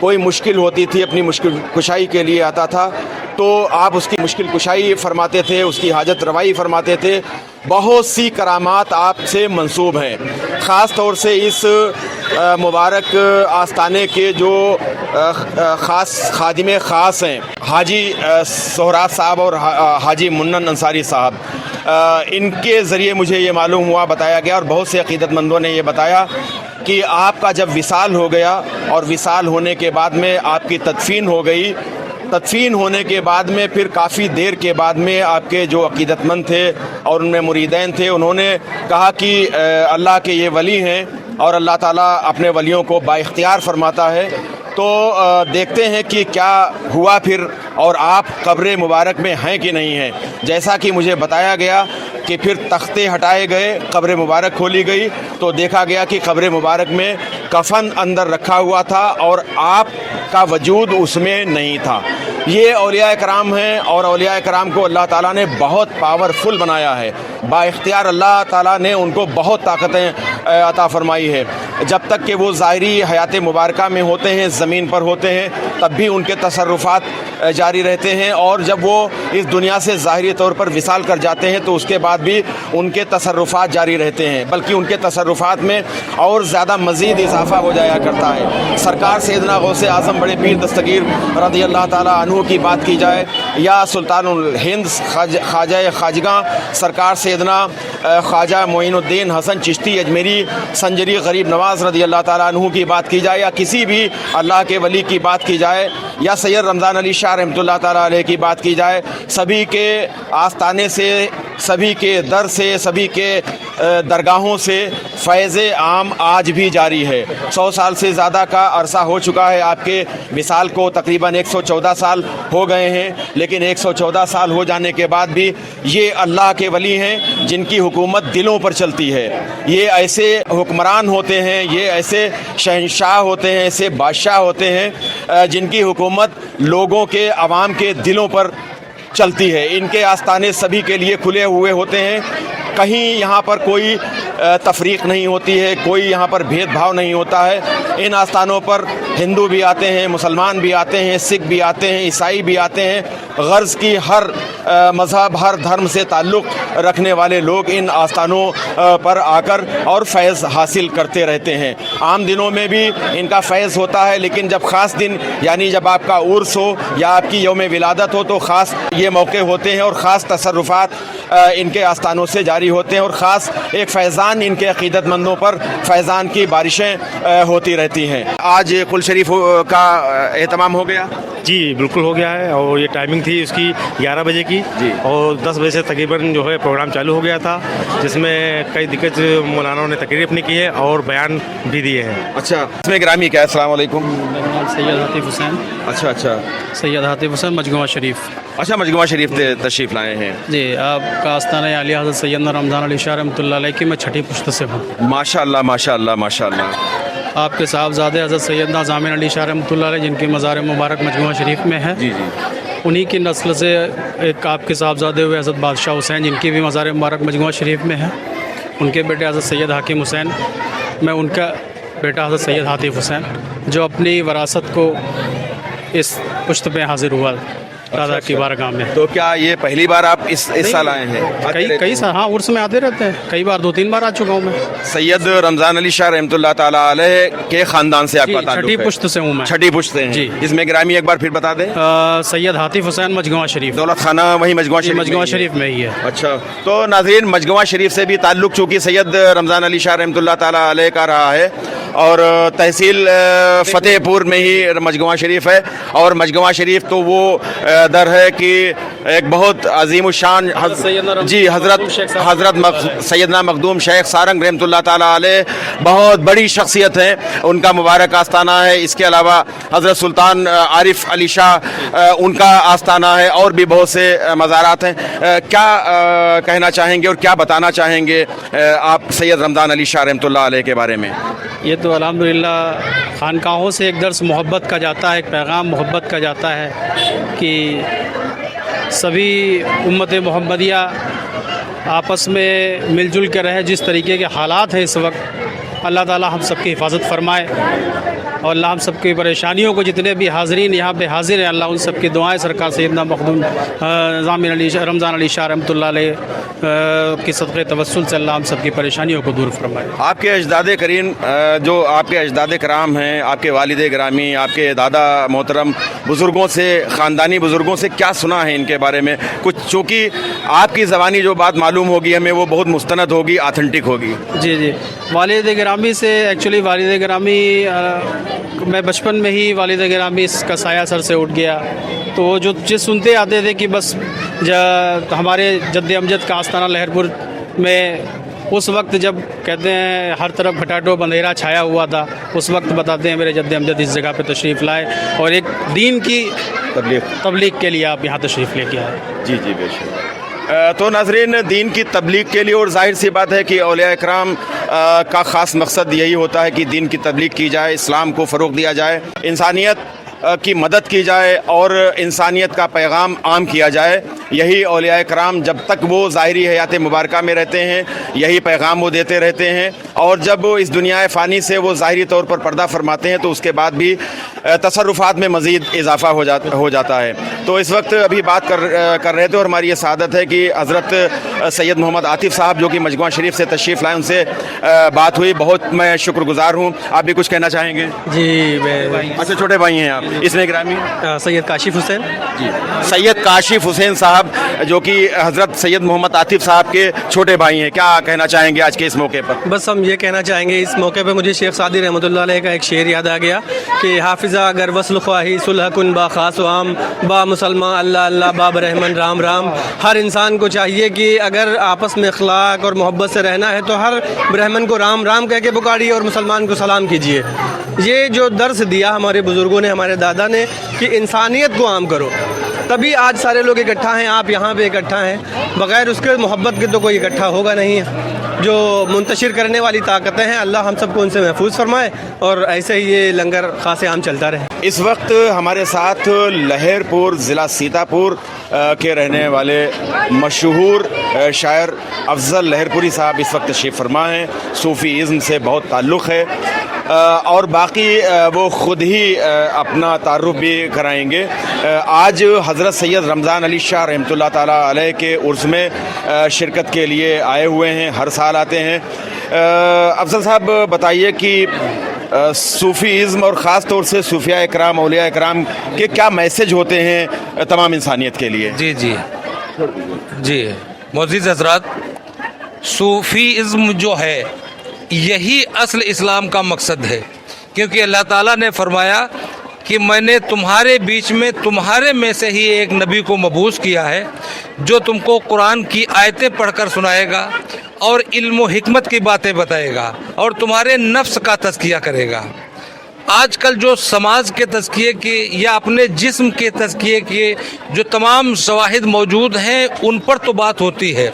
کوئی مشکل ہوتی تھی اپنی مشکل کشائی کے لیے آتا تھا تو آپ اس کی مشکل کشائی فرماتے تھے، اس کی حاجت روائی فرماتے تھے. بہت سی کرامات آپ سے منسوب ہیں. خاص طور سے اس مبارک آستانے کے جو خاص خادم خاص ہیں حاجی سہراب صاحب اور حاجی منن انصاری صاحب، ان کے ذریعے مجھے یہ معلوم ہوا، بتایا گیا اور بہت سے عقیدت مندوں نے یہ بتایا کہ آپ کا جب وصال ہو گیا اور وصال ہونے کے بعد میں آپ کی تدفین ہو گئی، تدفین ہونے کے بعد میں پھر کافی دیر کے بعد میں آپ کے جو عقیدت مند تھے اور ان میں مریدین تھے، انہوں نے کہا کہ اللہ کے یہ ولی ہیں اور اللہ تعالیٰ اپنے ولیوں کو با اختیار فرماتا ہے. تو دیکھتے ہیں کہ کیا ہوا پھر، اور آپ قبر مبارک میں ہیں کہ نہیں ہیں. جیسا کہ مجھے بتایا گیا کہ پھر تختے ہٹائے گئے، قبر مبارک کھولی گئی تو دیکھا گیا کہ قبر مبارک میں کفن اندر رکھا ہوا تھا اور آپ کا وجود اس میں نہیں تھا. یہ اولیاء کرام ہیں اور اولیاء کرام کو اللہ تعالیٰ نے بہت پاورفل بنایا ہے. با اختیار اللہ تعالیٰ نے ان کو بہت طاقتیں عطا فرمائی ہے. جب تک کہ وہ ظاہری حیات مبارکہ میں ہوتے ہیں، زمین پر ہوتے ہیں، تب بھی ان کے تصرفات جاری رہتے ہیں، اور جب وہ اس دنیا سے ظاہری طور پر وصال کر جاتے ہیں تو اس کے بعد بھی ان کے تصرفات جاری رہتے ہیں، بلکہ ان کے تصرفات میں اور زیادہ مزید اضافہ ہو جایا کرتا ہے. سرکار سیدنا غوث اعظم بڑے پیر دستگیر رضی اللہ تعالیٰ عنہ کی بات کی جائے، یا سلطان الہند خواجہ خواجگاں سرکار سیدنا خواجہ معین الدین حسن چشتی اجمیری سنجری غریب نواز رضی اللہ تعالیٰ عنہ کی بات کی جائے، یا کسی بھی اللہ کے ولی کی بات کی جائے، یا سید رمضان علی شاہ رحمۃ اللہ تعالیٰ علیہ کی بات کی جائے، سبھی کے آستانے سے، سبھی کے در سے، سبھی کے درگاہوں سے فیض عام آج بھی جاری ہے. 100 سال سے زیادہ کا عرصہ ہو چکا ہے آپ کے وصال کو، تقریباً 114 سال ہو گئے ہیں، لیکن 114 سال ہو جانے کے بعد بھی یہ اللہ کے ولی ہیں جن کی حکومت دلوں پر چلتی ہے. یہ ایسے حکمران ہوتے ہیں، یہ ایسے شہنشاہ ہوتے ہیں، ایسے بادشاہ ہوتے ہیں جن کی حکومت لوگوں کے، عوام کے دلوں پر چلتی ہے. ان کے آستانے سبھی کے لیے کھلے ہوئے ہوتے ہیں، کہیں یہاں پر کوئی تفریق نہیں ہوتی ہے، کوئی یہاں پر بھید بھاؤ نہیں ہوتا ہے. ان آستانوں پر ہندو بھی آتے ہیں، مسلمان بھی آتے ہیں، سکھ بھی آتے ہیں، عیسائی بھی آتے ہیں. غرض کی ہر مذہب، ہر دھرم سے تعلق رکھنے والے لوگ ان آستانوں پر آ کر اور فیض حاصل کرتے رہتے ہیں. عام دنوں میں بھی ان کا فیض ہوتا ہے، لیکن جب خاص دن یعنی جب آپ کا عرس ہو یا آپ کی یوم ولادت ہو تو خاص یہ موقع ہوتے ہیں اور خاص تصرفات ان کے آستانوں سے جاری ہوتے ہیں، اور خاص ایک فیضان ان کے عقیدت مندوں پر فیضان کی بارشیں ہوتی رہتی ہیں. آج کل شریف کا اہتمام ہو گیا؟ جی بالکل ہو گیا ہے، اور یہ ٹائمنگ تھی اس کی 11 بجے کی جی، اور 10 بجے سے تقریباً جو ہے پروگرام چالو ہو گیا تھا، جس میں کئی دقت مولانوں نے تقریر اپنی کی ہے اور بیان بھی دیے ہیں. اچھا، اس میں گرامی کیا ہے؟ السلام علیکم. میرا نام سید حاتف حسین. اچھا، سید حاتف حسین مجموعہ شریف. اچھا، مجموعہ شریف تشریف لائے ہیں. جی، آپ کا آستانہ عالیہ حضرت سیدنا رمضان علی شاہ رحمۃ اللہ علیہ کی میں چھٹی پشت سے ہوں. ماشاء اللہ ماشاء اللہ ماشاء اللہ. آپ کے صاحبزادے حضرت سیدنا ضامن علی شاہ رحمۃ اللہ علیہ جن کی مزار مبارک مجموعہ شریف میں ہے، جی جی، انہی کی نسل سے ایک آپ کے صاحبزادے ہوئے حضرت بادشاہ حسین جن کی بھی مزار مبارک مجموعہ شریف میں ہے. ان کے بیٹے حضرت سید حاکم حسین، میں ان کا بیٹا حضرت سید حاتف حسین جو اپنی وراثت کو اس پشت پہ حاضر ہوا دادا کی بارگاہ میں. تو کیا یہ پہلی بار آپ اس سال آئے ہیں؟ کئی سال، ہاں عرس میں آتے رہتے ہیں، کئی بار 2-3 بار آ چکا ہوں میں. سید رمضان علی شاہ رحمۃ اللہ تعالیٰ علیہ کے خاندان سے آپ کا تعلق ہے؟ چھٹی پشت سے ہوں میں. چھٹی پشت سے ہیں جی. اس میں گرامی ایک بار پھر بتا دیں. سید حاتف حسین مجموعہ شریف. دولت خانہ وہی مجموعہ شریف؟ مجموعہ شریف میں ہی ہے. اچھا، تو ناظرین مجموعہ شریف سے بھی تعلق چونکہ سید رمضان علی شاہ رحمۃ اللہ تعالیٰ علیہ کا رہا ہے، اور تحصیل فتح پور میں ہی مجموعہ شریف ہے، اور مجموعہ شریف تو وہ در ہے کہ ایک بہت عظیم الشان جی حضرت سیدنا مخدوم شیخ سارنگ رحمۃ اللہ تعالیٰ علیہ بہت بڑی شخصیت ہیں، ان کا مبارک آستانہ ہے. اس کے علاوہ حضرت سلطان عارف علی شاہ ان کا آستانہ ہے، اور بھی بہت سے مزارات ہیں. کیا کہنا چاہیں گے اور کیا بتانا چاہیں گے آپ سید رمضان علی شاہ رحمۃ اللہ علیہ کے بارے میں؟ یہ تو الحمدللہ خانقاہوں سے ایک درس محبت کا جاتا ہے، ایک پیغام محبت کا جاتا ہے کہ سبھی امت محمدیہ آپس میں مل جل کے رہے. جس طریقے کے حالات ہیں اس وقت، اللہ تعالی ہم سب کی حفاظت فرمائے. اور اللہ ہم سب کی پریشانیوں کو، جتنے بھی حاضرین یہاں پہ حاضر ہیں، اللہ ان سب کی دعائیں سرکار سیدنا مخدوم رمضان علی شاہ رحمۃ اللہ علیہ کی صدقے توسل سے اللہ ہم سب کی پریشانیوں کو دور فرمائے۔ آپ کے اجداد کریم جو آپ کے اجداد کرام ہیں، آپ کے والد گرامی، آپ کے دادا محترم بزرگوں سے، خاندانی بزرگوں سے کیا سنا ہے ان کے بارے میں کچھ؟ چونکہ آپ کی زبانی جو بات معلوم ہوگی ہمیں وہ بہت مستند ہوگی، آتھنٹک ہوگی۔ جی والد گرامی سے ایکچولی والد گرامی میں بچپن میں ہی والد گرامی اس کا سایہ سر سے اٹھ گیا، تو وہ جو چیز سنتے آتے تھے کہ بس ہمارے جد امجد کا آستانہ لہر پور میں اس وقت جب کہتے ہیں ہر طرف بھٹاٹو اندھیرا چھایا ہوا تھا، اس وقت بتاتے ہیں میرے جد امجد اس جگہ پہ تشریف لائے اور ایک دین کی تبلیغ کے لیے آپ یہاں تشریف لے کے آئے۔ جی بے شک۔ تو ناظرین، دین کی تبلیغ کے لیے، اور ظاہر سی بات ہے کہ اولیاء اکرام کا خاص مقصد یہی ہوتا ہے کہ دین کی تبلیغ کی جائے، اسلام کو فروغ دیا جائے، انسانیت کی مدد کی جائے اور انسانیت کا پیغام عام کیا جائے۔ یہی اولیاء کرام جب تک وہ ظاہری حیات مبارکہ میں رہتے ہیں یہی پیغام وہ دیتے رہتے ہیں، اور جب اس دنیا فانی سے وہ ظاہری طور پر پردہ فرماتے ہیں تو اس کے بعد بھی تصرفات میں مزید اضافہ ہو جاتا ہے۔ تو اس وقت ابھی بات کر رہے تھے اور ہماری یہ سعادت ہے کہ حضرت سید محمد عاطف صاحب جو کہ مجموعہ شریف سے تشریف لائے، ان سے بات ہوئی، بہت میں شکر گزار ہوں۔ آپ بھی کچھ کہنا چاہیں گے؟ جی میں اچھا، چھوٹے بھائی ہیں آپ، اس میں گرامی سید کاشف حسین، جی سید کاشف حسین صاحب جو کہ حضرت سید محمد عاطف صاحب کے چھوٹے بھائی ہیں، کیا کہنا چاہیں گے آج کے اس موقع پر؟ بس ہم یہ کہنا چاہیں گے اس موقع پہ مجھے شیخ سعدی رحمۃ اللہ علیہ کا ایک شعر یاد آ گیا کہ حافظہ اگر وصل خواہی صلح کن با خاص و عام، با مسلمان اللہ اللہ با برحمن رام رام۔ ہر انسان کو چاہیے کہ اگر آپس میں اخلاق اور محبت سے رہنا ہے تو ہر برہمن کو رام رام کہہ کے پکاریے اور مسلمان کو سلام کیجیے۔ یہ جو درس دیا ہمارے بزرگوں نے، ہمارے دادا نے کہ انسانیت کو عام کرو، تبھی آج سارے لوگ اکٹھا ہیں، آپ یہاں پہ اکٹھا ہیں، بغیر اس کے محبت کے تو کوئی اکٹھا ہوگا نہیں ہے۔ جو منتشر کرنے والی طاقتیں ہیں اللہ ہم سب کو ان سے محفوظ فرمائے اور ایسے ہی یہ لنگر خاص عام چلتا رہے۔ اس وقت ہمارے ساتھ لہر پور ضلع سیتاپور کے رہنے والے مشہور شاعر افضل لہر پوری صاحب اس وقت تشریف فرما ہیں، صوفی ازم سے بہت تعلق ہے اور باقی وہ خود ہی اپنا تعارف بھی کرائیں گے۔ آج حضرت سید رمضان علی شاہ رحمۃ اللہ تعالیٰ علیہ کے عرس میں شرکت کے لیے آئے ہوئے ہیں، ہر سال آتے ہیں۔ افضل صاحب بتائیے کہ صوفی ازم اور خاص طور سے صوفیاء اکرام، اولیاء اکرام کے کیا میسج ہوتے ہیں تمام انسانیت کے لیے؟ جی معزز حضرات، صوفی ازم جو ہے یہی اصل اسلام کا مقصد ہے، کیونکہ اللہ تعالیٰ نے فرمایا کہ میں نے تمہارے بیچ میں تمہارے میں سے ہی ایک نبی کو مبعوث کیا ہے جو تم کو قرآن کی آیتیں پڑھ کر سنائے گا اور علم و حکمت کی باتیں بتائے گا اور تمہارے نفس کا تزکیہ کرے گا۔ آج کل جو سماج کے تزکیے کے یا اپنے جسم کے تزکیے کے جو تمام شواہد موجود ہیں ان پر تو بات ہوتی ہے،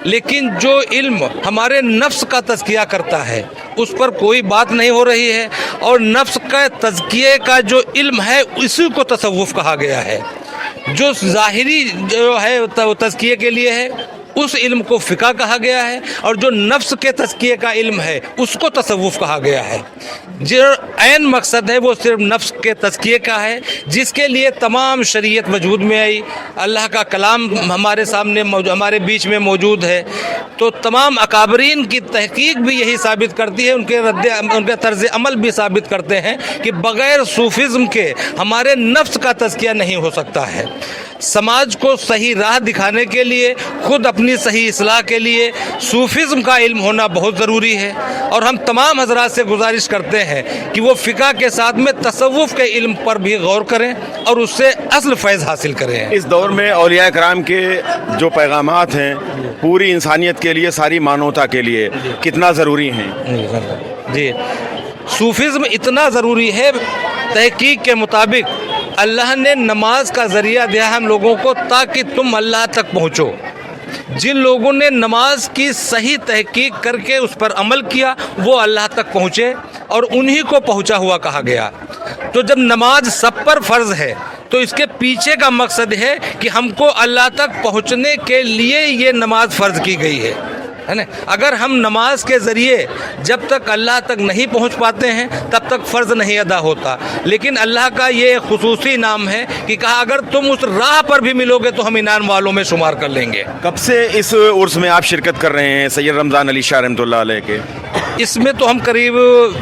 لیکن جو علم ہمارے نفس کا تزکیہ کرتا ہے اس پر کوئی بات نہیں ہو رہی ہے، اور نفس کا تزکیے کا جو علم ہے اسی کو تصوف کہا گیا ہے۔ جو ظاہری جو ہے وہ تزکیے کے لیے ہے اس علم کو فقہ کہا گیا ہے، اور جو نفس کے تزکیے کا علم ہے اس کو تصوف کہا گیا ہے۔ جو عین مقصد ہے وہ صرف نفس کے تزکیے کا ہے، جس کے لیے تمام شریعت وجود میں آئی، اللہ کا کلام ہمارے سامنے ہمارے بیچ میں موجود ہے۔ تو تمام اکابرین کی تحقیق بھی یہی ثابت کرتی ہے، ان کے طرز عمل بھی ثابت کرتے ہیں کہ بغیر صوفیزم کے ہمارے نفس کا تزکیہ نہیں ہو سکتا ہے۔ سماج کو صحیح راہ دکھانے کے لیے، خود اپنی صحیح اصلاح کے لیے صوفیزم کا علم ہونا بہت ضروری ہے، اور ہم تمام حضرات سے گزارش کرتے ہیں کہ وہ فقہ کے ساتھ میں تصوف کے علم پر بھی غور کریں اور اس سے اصل فیض حاصل کریں۔ اس دور میں اولیاء کرام کے جو پیغامات ہیں پوری انسانیت کے لیے، ساری مانوتا کے لیے کتنا ضروری ہیں؟ جی صوفیزم اتنا ضروری ہے، تحقیق کے مطابق اللہ نے نماز کا ذریعہ دیا ہم لوگوں کو تاکہ تم اللہ تک پہنچو۔ جن لوگوں نے نماز کی صحیح تحقیق کر کے اس پر عمل کیا وہ اللہ تک پہنچے، اور انہی کو پہنچا ہوا کہا گیا۔ تو جب نماز سب پر فرض ہے تو اس کے پیچھے کا مقصد ہے کہ ہم کو اللہ تک پہنچنے کے لیے یہ نماز فرض کی گئی ہے۔ ہے نا. اگر ہم نماز کے ذریعے جب تک اللہ تک نہیں پہنچ پاتے ہیں تب تک فرض نہیں ادا ہوتا, لیکن اللہ کا یہ خصوصی نام ہے کہ کہا اگر تم اس راہ پر بھی ملو گے تو ہم انعام والوں میں شمار کر لیں گے. کب سے اس عرس میں آپ شرکت کر رہے ہیں سید رمضان علی شاہ رحمۃ اللہ علیہ کے؟ اس میں تو ہم قریب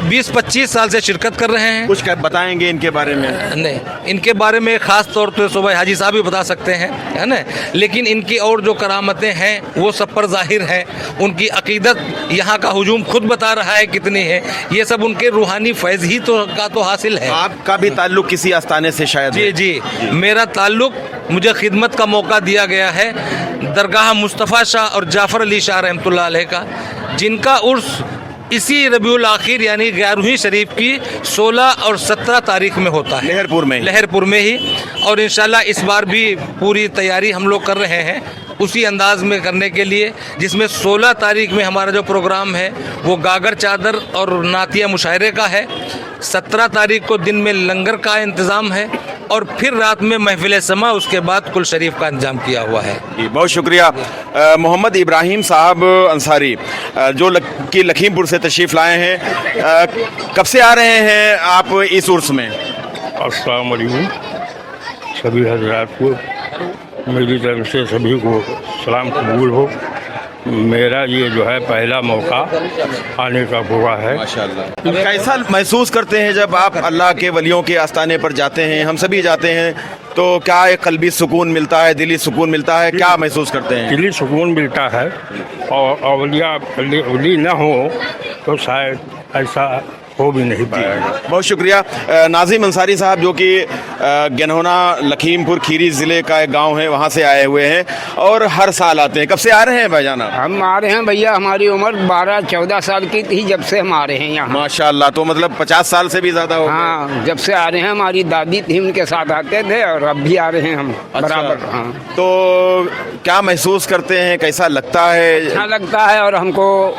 20-25 سال سے شرکت کر رہے ہیں. کچھ بتائیں گے ان کے بارے میں؟ نہیں, ان کے بارے میں خاص طور پہ صبح حاجی صاحب بھی بتا سکتے ہیں, ہے نا, لیکن ان کی اور جو کرامتیں ہیں وہ سب پر ظاہر ہیں. ان کی عقیدت یہاں کا ہجوم خود بتا رہا ہے کتنی ہے. یہ سب ان کے روحانی فیض ہی تو حاصل ہے. آپ کا بھی تعلق کسی آستانے سے شاید؟ جی, میرا تعلق مجھے خدمت کا موقع دیا گیا ہے درگاہ مصطفیٰ شاہ اور جعفر علی شاہ رحمۃ اللہ علیہ کا, جن کا عرس اسی ربیع الاخیر یعنی 11ویں شریف کی 16 اور 17 تاریخ میں ہوتا ہے, لہر پور میں ہی. اور انشاءاللہ اس بار بھی پوری تیاری ہم لوگ کر رہے ہیں اسی انداز میں کرنے کے لیے, جس میں 16 تاریخ میں ہمارا جو پروگرام ہے وہ گاگر چادر اور نعتیہ مشاعرے کا ہے. 17 تاریخ کو دن میں لنگر کا انتظام ہے اور پھر رات میں محفل سما, اس کے بعد کل شریف کا انتظام کیا ہوا ہے. بہت شکریہ. محمد ابراہیم صاحب انصاری جو لکھیم پور سے تشریف لائے ہیں, کب سے آ رہے ہیں آپ اس عرس میں؟ السلام علیکم سبھی حضرات کو, میری طرف سے سبھی کو سلام قبول ہو. میرا یہ جو ہے پہلا موقع آنے کا ہوا ہے. کیسا محسوس کرتے ہیں جب آپ اللہ کے ولیوں کے آستانے پر جاتے ہیں؟ ہم سبھی جاتے ہیں تو کیا ایک قلبی سکون ملتا ہے, دلی سکون ملتا ہے, کیا محسوس کرتے ہیں؟ دلی سکون ملتا ہے, اور اولیاء ولی نہ ہو تو شاید ایسا ہو بھی نہیں پائے گا. بہت شکریہ. ناظم انصاری صاحب جو کہ گنہونا لکھیم پور کھیری ضلع کا ایک گاؤں ہے وہاں سے آئے ہوئے ہیں اور ہر سال آتے ہیں. کب سے آ رہے ہیں بھائی جانا؟ ہم آ رہے ہیں بھیا, ہماری عمر 12-14 سال کی تھی جب سے ہم آ رہے ہیں یہاں. ماشاء اللہ, تو مطلب 50 سال سے بھی زیادہ ہو گئے. ہاں, جب سے آ رہے ہیں. ہماری دادی تھی ان کے ساتھ آتے تھے اور اب بھی آ رہے ہیں ہم برابر. ہاں, تو کیا محسوس کرتے ہیں, کیسا لگتا ہے؟ اچھا لگتا ہے, اور ہم کو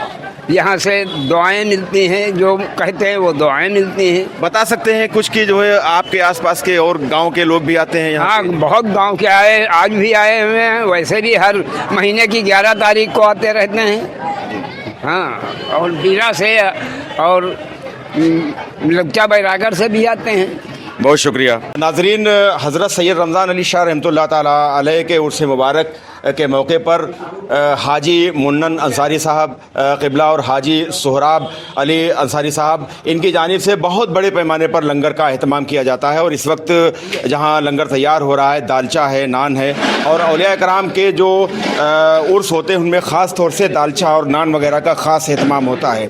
یہاں سے دعائیں ملتی ہیں, جو کہتے ہیں وہ دعائیں ملتی ہیں. بتا سکتے ہیں کچھ کی جو ہے آپ کے آس پاس کے اور گاؤں کے لوگ بھی آتے ہیں یہاں؟ ہاں, بہت گاؤں کے آئے, آج بھی آئے ہوئے ہیں. ویسے بھی ہر مہینے کی 11 تاریخ کو آتے رہتے ہیں. ہاں, اور بیرا سے اور لگچا بیراگر سے بھی آتے ہیں. بہت شکریہ. ناظرین, حضرت سید رمضان علی شاہ رحمۃ اللہ تعالیٰ علیہ کے عرس مبارک کے موقع پر حاجی منن انصاری صاحب قبلہ اور حاجی سہراب علی انصاری صاحب ان کی جانب سے بہت بڑے پیمانے پر لنگر کا اہتمام کیا جاتا ہے. اور اس وقت جہاں لنگر تیار ہو رہا ہے, دالچا ہے, نان ہے, اور اولیاء کرام کے جو عرس ہوتے ہیں ان میں خاص طور سے دالچا اور نان وغیرہ کا خاص اہتمام ہوتا ہے.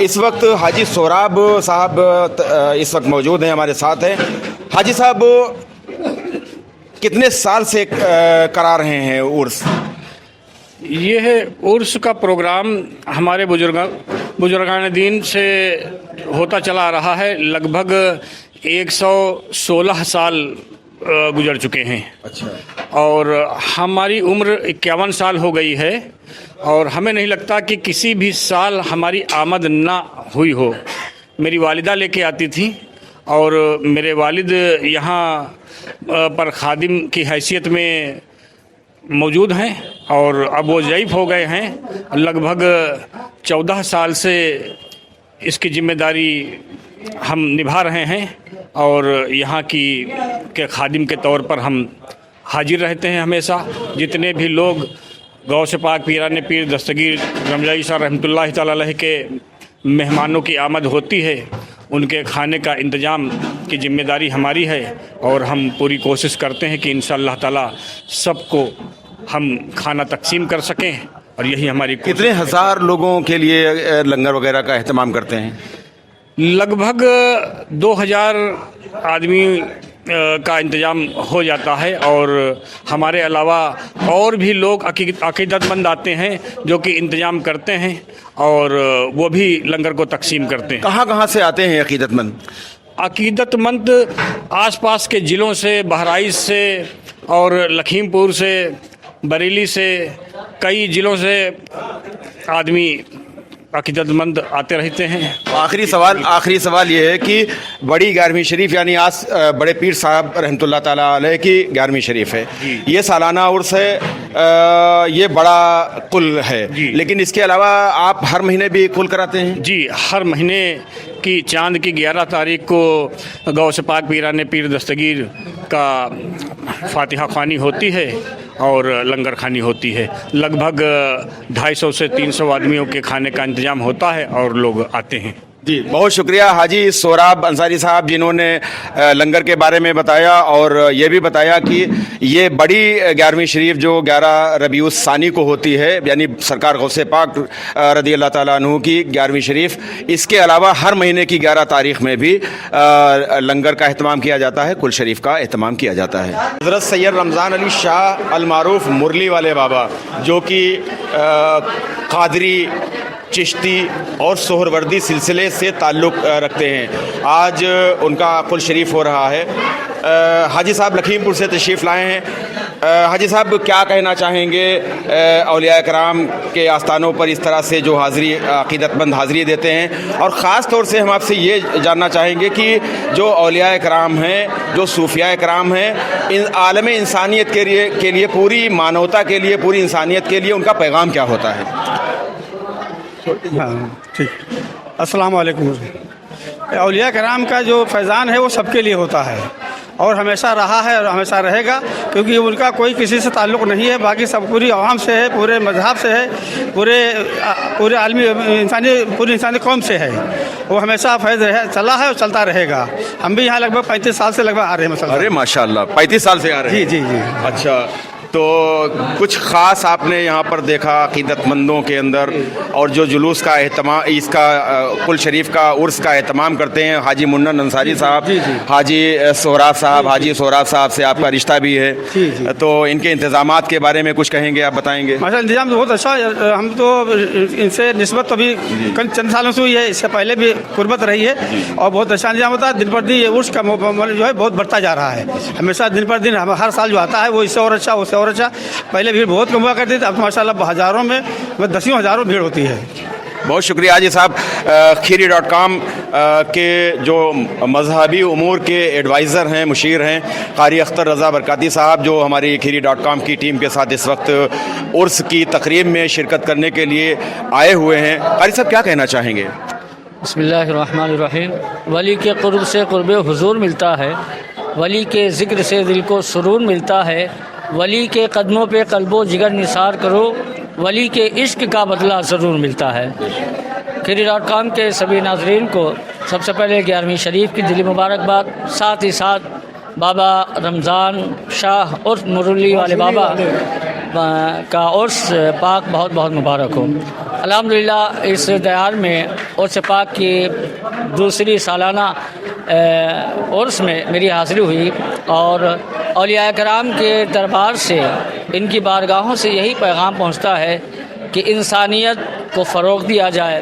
اس وقت حاجی سہراب صاحب اس وقت موجود ہیں, ہمارے ساتھ ہیں. حاجی صاحب, کتنے سال سے کرا رہے ہیں عرس؟ یہ عرس کا پروگرام ہمارے بزرگان دین سے ہوتا چلا آ رہا ہے. لگ بھگ 116 سال گزر چکے ہیں. اچھا. اور ہماری عمر 51 سال ہو گئی ہے, اور ہمیں نہیں لگتا کہ کسی بھی سال ہماری آمد نہ ہوئی ہو. میری والدہ لے کے آتی تھیں, اور میرے والد یہاں پر خادم کی حیثیت میں موجود ہیں, اور اب وہ ضعیف ہو گئے ہیں. لگ بھگ 14 سال سے اس کی ذمہ داری ہم نبھا رہے ہیں, اور یہاں کے خادم کے طور پر ہم حاضر رہتے ہیں ہمیشہ. جتنے بھی لوگ غوث پاک پیران پیر دستگیر رمضان شاہ رحمۃ اللہ تعالیٰ علیہ کے مہمانوں کی آمد ہوتی ہے, ان کے کھانے کا انتظام کی ذمہ داری ہماری ہے, اور ہم پوری کوشش کرتے ہیں کہ انشاءاللہ تعالیٰ سب کو ہم کھانا تقسیم کر سکیں اور یہی ہماری کتنے ہزار لوگوں کے لیے لنگر وغیرہ کا اہتمام کرتے ہیں؟ لگ بھگ 2000 آدمی کا انتظام ہو جاتا ہے، اور ہمارے علاوہ اور بھی لوگ عقیدت مند آتے ہیں جو کہ انتظام کرتے ہیں، اور وہ بھی لنگر کو تقسیم کرتے ہیں۔ کہاں کہاں سے آتے ہیں عقیدت مند؟ عقیدت مند آس پاس کے ضلعوں سے، بہرائچ سے اور لکھیم پور سے، بریلی سے، کئی ضلعوں سے آدمی عقیدت مند آتے رہتے ہیں۔ آخری سوال یہ ہے کہ بڑی 11ویں شریف یعنی آج بڑے پیر صاحب رحمۃ اللہ تعالیٰ علیہ کی 11ویں شریف ہے، یہ سالانہ عرس ہے، یہ بڑا کل ہے، لیکن اس کے علاوہ آپ ہر مہینے بھی کل کراتے ہیں؟ جی، ہر مہینے کی چاند کی 11 تاریخ کو غوث پاک پیران پیر دستگیر کا فاتحہ خوانی ہوتی ہے اور لنگر خوانی ہوتی ہے۔ لگ بھگ 250 سے 300 آدمیوں کے کھانے کا انتظام ہوتا ہے اور لوگ آتے ہیں۔ جی بہت شکریہ حاجی سہراب انصاری صاحب جنہوں نے لنگر کے بارے میں بتایا اور یہ بھی بتایا کہ یہ بڑی 11ویں شریف جو 11 ربیع الثانی کو ہوتی ہے، یعنی سرکار غوث پاک رضی اللہ تعالیٰ عنہ کی 11ویں شریف، اس کے علاوہ ہر مہینے کی 11 تاریخ میں بھی لنگر کا اہتمام کیا جاتا ہے، کل شریف کا اہتمام کیا جاتا ہے۔ حضرت سید رمضان علی شاہ المعروف مرلی والے بابا جو کہ قادری، چشتی اور سہروردی سلسلے سے تعلق رکھتے ہیں، آج ان کا کل شریف ہو رہا ہے۔ حاجی صاحب لکھیم پور سے تشریف لائے ہیں۔ حاجی صاحب کیا کہنا چاہیں گے اولیاء کرام کے آستانوں پر اس طرح سے جو حاضری عقیدت مند حاضری دیتے ہیں، اور خاص طور سے ہم آپ سے یہ جاننا چاہیں گے کہ جو اولیاء کرام ہیں، جو صوفیاء کرام ہیں، عالم انسانیت کے لیے پوری مانوتا کے لیے، پوری انسانیت کے لیے ان کا پیغام کیا ہوتا ہے؟ ہاں ٹھیک، السلام علیکم۔ اولیاء کرام کا جو فیضان ہے وہ سب کے لیے ہوتا ہے اور ہمیشہ رہا ہے اور ہمیشہ رہے گا، کیونکہ ان کا کوئی کسی سے تعلق نہیں ہے، باقی سب پوری عوام سے ہے، پورے مذہب سے ہے، پورے عالمی پوری انسانی قوم سے ہے۔ وہ ہمیشہ فیض چلا ہے اور چلتا رہے گا۔ ہم بھی یہاں لگ بھگ 35 سال سے لگ بھگ آ رہے ہیں مسلسل۔ ارے ماشاء اللہ، 35 سال سے آ رہے ہیں؟ جی جی جی۔ اچھا، تو کچھ خاص آپ نے یہاں پر دیکھا عقیدت مندوں کے اندر، اور جو جلوس کا اہتمام، اس کا کل شریف کا عرس کا اہتمام کرتے ہیں حاجی منن انصاری صاحب، حاجی سہراب صاحب سے آپ کا رشتہ بھی ہے، تو ان کے انتظامات کے بارے میں کچھ کہیں گے، آپ بتائیں گے؟ ماشاء اللہ انتظام تو بہت اچھا ہے، ہم تو ان سے نسبت تو ابھی چند سالوں سے ہوئی ہے، اس سے پہلے بھی قربت رہی ہے، اور بہت اچھا انتظام ہوتا ہے۔ دن پر دن یہ عرس کا جو ہے بہت بڑھتا جا رہا ہے، ہمیشہ دن پر دن ہر سال جو آتا ہے وہ اس سے اور اچھا، اس سے اور اچھا۔ پہلے بھیڑ بہت کم ہوا کرتی تھی، اب ماشاء اللہ ہزاروں میں دسیوں ہزاروں بھیڑ ہوتی ہے۔ بہت شکریہ حاجی صاحب۔ کھیری.com کے جو مذہبی امور کے ایڈوائزر ہیں، مشیر ہیں، قاری اختر رضا برکاتی صاحب، جو ہماری کھیری.com کی ٹیم کے ساتھ اس وقت عرس کی تقریب میں شرکت کرنے کے لیے آئے ہوئے ہیں، قاری صاحب کیا کہنا چاہیں گے؟ بسم اللہ الرحمن الرحیم۔ ولی کے قرب سے قرب حضور ملتا ہے، ولی کے ذکر سے دل کو سرور ملتا ہے، ولی کے قدموں پہ قلب و جگر نثار کرو، ولی کے عشق کا بدلہ ضرور ملتا ہے۔ کھیری.com کے سبھی ناظرین کو سب سے پہلے 11ویں شریف کی دلی مبارکباد، ساتھ ہی ساتھ بابا رمضان شاہ عرس مرلی والے بابا کا عرس پاک بہت بہت مبارک ہو۔ الحمدللہ اس دیار میں عرس پاک کی دوسری سالانہ عرس میں میری حاضری ہوئی، اور اولیاء کرام کے دربار سے، ان کی بارگاہوں سے یہی پیغام پہنچتا ہے کہ انسانیت کو فروغ دیا جائے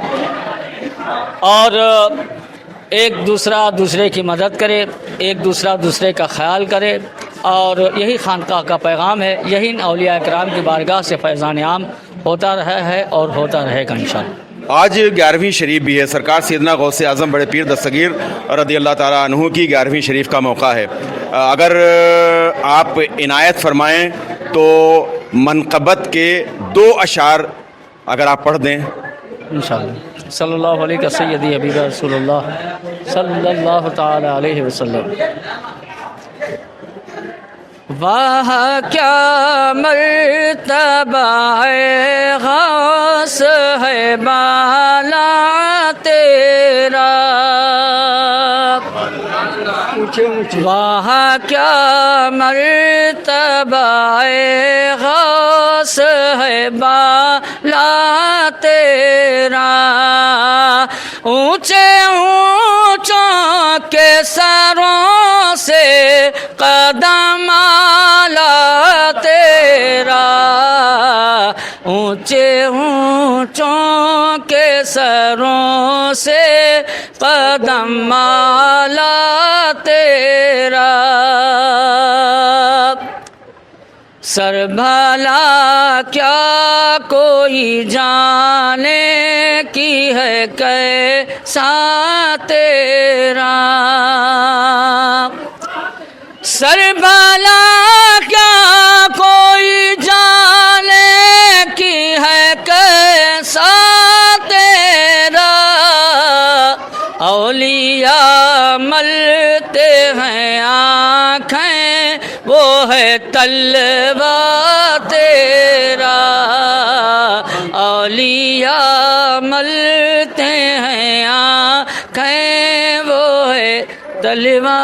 اور ایک دوسرا دوسرے کی مدد کرے، ایک دوسرا دوسرے کا خیال کرے، اور یہی خانقاہ کا پیغام ہے۔ یہی اولیاء کرام کی بارگاہ سے فیضان عام ہوتا رہا ہے اور ہوتا رہے گا انشاءاللہ۔ آج 11ویں شریف بھی ہے، سرکار سیدنا غوث اعظم بڑے پیر دستگیر رضی اللہ تعالیٰ عنہ کی 11ویں شریف کا موقع ہے۔ اگر آپ عنایت فرمائیں تو منقبت کے 2 اشعار اگر آپ پڑھ دیں انشاءاللہ۔ صلی اللہ علیہ سیدی حبیب رسول اللہ صلی اللہ تعالی علیہ وسلم۔ واہ کیا مرتبہ ہے، غوث ہے بالا تیرا، واہ کیا مرتبہ ہے، غوث ہے بالا قدم آلا تیرا، اونچے اونچوں کے سروں سے قدم آلا تیرا، سر بھلا کیا کوئی جانے کی ہے کیسا تیرا، سر بھلا کیا کوئی جانے کی ہے کیسا تیرا، اولیاء ملتے ہیں آنکھیں وہ ہے طلبہ تیرا، اولیاء ملتے ہیں آنکھیں وہ ہے طلبہ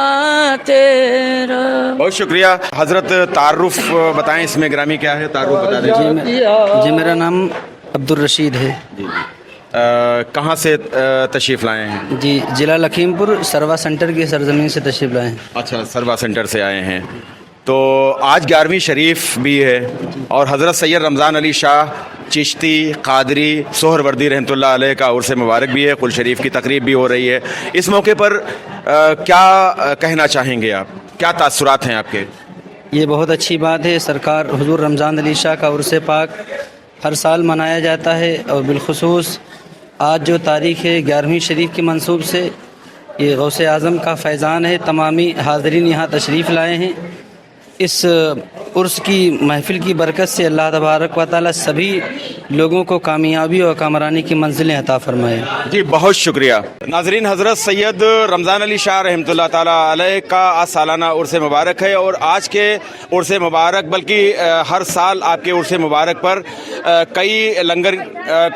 تیرا۔ بہت شکریہ حضرت، تعارف بتائیں اس میں گرامی کیا ہے، تعارف بتا دیجیے۔ جی میرا نام عبدالرشید ہے۔ جی کہاں سے تشریف لائے ہیں؟ جی ضلع لکھیم پور سروا سینٹر کی سرزمین سے تشریف لائے ہیں۔ اچھا، سروا سینٹر سے آئے ہیں۔ تو آج 11ویں شریف بھی ہے اور حضرت سید رمضان علی شاہ چشتی قادری سہروردی رحمۃ اللہ علیہ کا عرس مبارک بھی ہے، قل شریف کی تقریب بھی ہو رہی ہے۔ اس موقع پر کیا کہنا چاہیں گے آپ، کیا تاثرات ہیں آپ کے؟ یہ بہت اچھی بات ہے، سرکار حضور رمضان علی شاہ کا عرس پاک ہر سال منایا جاتا ہے، اور بالخصوص آج جو تاریخ ہے 11ویں شریف کے منسوب سے یہ غوث اعظم کا فیضان ہے۔ تمامی حاضرین یہاں تشریف لائے ہیں، اس عرس کی محفل کی برکت سے اللہ تبارک و تعالی سبھی لوگوں کو کامیابی اور کامرانی کی منزلیں عطا فرمائے۔ جی بہت شکریہ ناظرین۔ حضرت سید رمضان علی شاہ رحمۃ اللہ تعالیٰ علیہ کا آج سالانہ عرس مبارک ہے، اور آج کے عرس مبارک بلکہ ہر سال آپ کے عرس مبارک پر کئی لنگر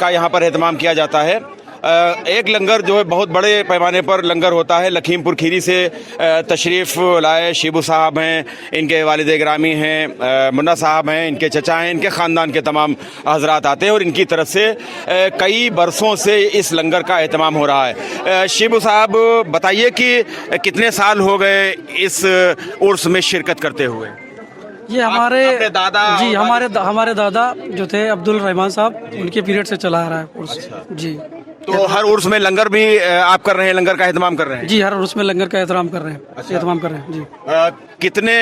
کا یہاں پر اہتمام کیا جاتا ہے۔ ایک لنگر جو ہے بہت بڑے پیمانے پر لنگر ہوتا ہے، لکھیم پور کھیری سے تشریف لائے شیبو صاحب ہیں، ان کے والد گرامی ہیں، منا صاحب ہیں، ان کے چچا ہیں، ان کے خاندان کے تمام حضرات آتے ہیں، اور ان کی طرف سے کئی برسوں سے اس لنگر کا اہتمام ہو رہا ہے۔ شیبو صاحب بتائیے کہ کتنے سال ہو گئے اس عرس میں شرکت کرتے ہوئے؟ یہ ہمارے دادا جی ہمارے دادا جو تھے عبدالرحمان صاحب، ان کے پیریڈ سے چلا آ رہا ہے عرس۔ جی تو ہر عرس میں لنگر بھی آپ کر رہے ہیں، لنگر کا اہتمام کر رہے ہیں؟ جی ہر عرس میں لنگر کا اہتمام کر رہے ہیں، اہتمام کر رہے ہیں جی۔ کتنے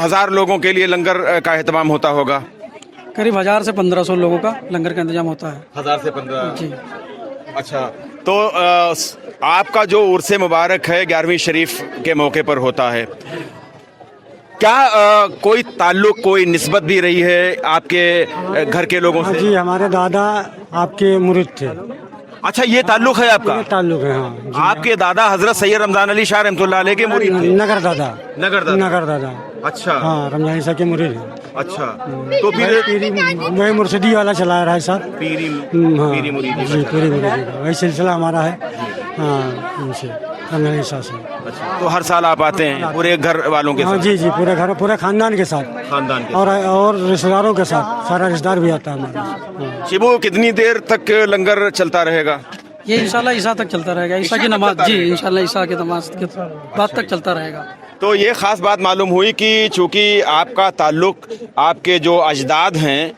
ہزار لوگوں کے لیے لنگر کا اہتمام ہوتا ہوگا؟ قریب 1000 سے 1500 لوگوں کا لنگر کا انتظام ہوتا ہے۔ 1000 سے 15 جی۔ اچھا، تو آپ کا جو عرس مبارک ہے 11ویں شریف کے موقع پر ہوتا ہے، کیا کوئی تعلق، کوئی نسبت بھی رہی ہے آپ کے گھر کے لوگوں سے؟ جی ہمارے دادا آپ کے مرید تھے۔ اچھا، یہ تعلق ہے آپ کا؟ تعلق ہے ہاں۔ آپ کے دادا حضرت سید رمضان علی شاہ رحمۃ اللہ علیہ کے مرید تھے؟ نگر دادا۔ نگر دادا اچھا ہاں، رمضان شاہ کے مرید ہیں۔ اچھا، تو پھر وہی مرشدی والا چلا رہا ہے صاحب، پیری مرید جی پوری مرید وہی سلسلہ ہمارا ہے ہاں، ان سے رمضان شاہ سے۔ تو ہر سال آپ آتے ہیں پورے گھر والوں کے ساتھ؟ جی جی پورے گھر، پورے خاندان کے ساتھ، خاندان کے اور رشتہ داروں کے ساتھ، سارا رشتہ دار بھی آتا ہے ہمارا۔ شیبو کتنی دیر تک لنگر چلتا رہے گا؟ یہ انشاءاللہ عشاء تک چلتا رہے گا، عشاء کی نماز جی انشاءاللہ عشاء کی نماز کے بعد تک چلتا رہے گا۔ تو یہ خاص بات معلوم ہوئی کہ چونکہ آپ کا تعلق، آپ کے جو اجداد ہیں،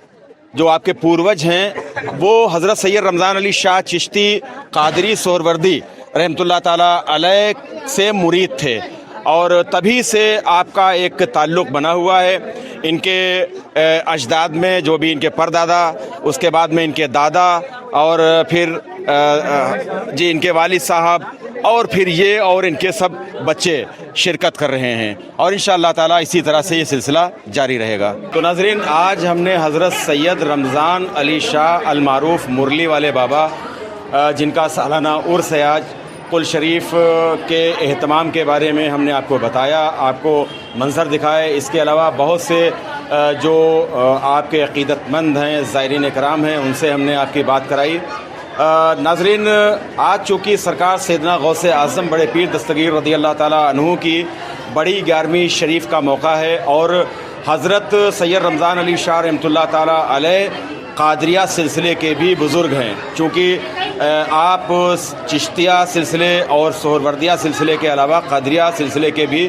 جو آپ کے پوروج ہیں، وہ حضرت سید رمضان علی شاہ چشتی قادری سہروردی رحمۃ اللہ تعالیٰ علیہ سے مرید تھے، اور تبھی سے آپ کا ایک تعلق بنا ہوا ہے۔ ان کے اجداد میں جو بھی ان کے پردادا، اس کے بعد میں ان کے دادا، اور پھر جی ان کے والد صاحب، اور پھر یہ اور ان کے سب بچے شرکت کر رہے ہیں، اور انشاءاللہ تعالیٰ اسی طرح سے یہ سلسلہ جاری رہے گا۔ تو ناظرین، آج ہم نے حضرت سید رمضان علی شاہ المعروف مرلی والے بابا، جن کا سالانہ عرس ہے آج، قل شریف کے اہتمام کے بارے میں ہم نے آپ کو بتایا، آپ کو منظر دکھائے۔ اس کے علاوہ بہت سے جو آپ کے عقیدت مند ہیں، زائرین کرام ہیں، ان سے ہم نے آپ کی بات کرائی۔ ناظرین، آج چونکہ سرکار سیدنا غوث اعظم بڑے پیر دستگیر رضی اللہ تعالیٰ عنہ کی بڑی 11ویں شریف کا موقع ہے، اور حضرت سید رمضان علی شاہ رحمۃ اللہ تعالیٰ علیہ قادریہ سلسلے کے بھی بزرگ ہیں، چونکہ آپ چشتیہ سلسلے اور سہروردیہ سلسلے کے علاوہ قادریہ سلسلے کے بھی